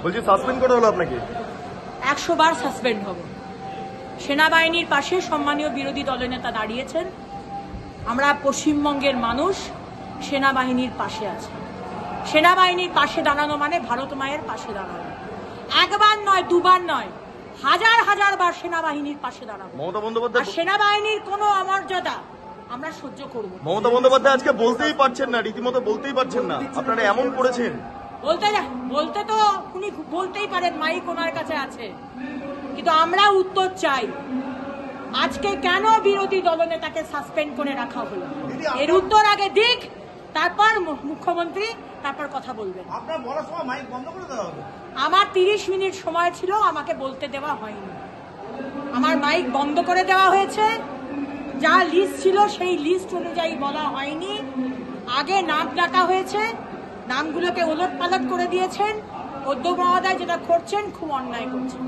বলছি সাসপেন্ড করা হলো আপনাকে? 100 বার সাসপেন্ড হব। সেনাবাহিনীর পাশে সম্মানীয় বিরোধী দলনেতা দাঁড়িয়েছেন। আমরা পশ্চিমবঙ্গের মানুষ সেনাবাহিনীর পাশে আছে। সেনাবাহিনীর পাশে দাঁড়ানো মানে ভারত মায়ের পাশে দাঁড়ানো। একবার নয়, দুবার নয়, হাজার হাজার বার সেনাবাহিনীর পাশে দাঁড়াবো। মমতা বন্দ্যোপাধ্যায় সেনাবাহিনীর কোনো অমর্যাদা আমরা সহ্য করব। মমতা বন্দ্যোপাধ্যায় আজকে বলতেই পারছেন না, রীতিমতো বলতেই পারছেন না, আপনারা এমন করেছেন। বলতে তো উনি বলতেই পারেন, মাইক ওনার কাছে আছে, কিন্তু আমরা উত্তর চাই। আজকে কেন বিরোধী দলনেতাকে সাসপেন্ড করে রাখা হলো, এর উত্তর আগে দিক, তারপর মুখ্যমন্ত্রী তারপর কথা বলবেন। আপনার বলার সময় মাইক বন্ধ করে দেওয়া হবে। আমার 30 মিনিট সময় ছিল, আমাকে বলতে দেওয়া হয়নি। আমার মাইক বন্ধ করে দেওয়া হয়েছে। যা লিস্ট ছিল সেই লিস্ট অনুযায়ী বলা হয়নি। আগে নাম ডাকা হয়েছে, নামগুলোকে ওলট পালট করে দিয়েছেন। অধ্যক্ষ মহোদয় যেটা করছেন খুব অন্যায় করছেন।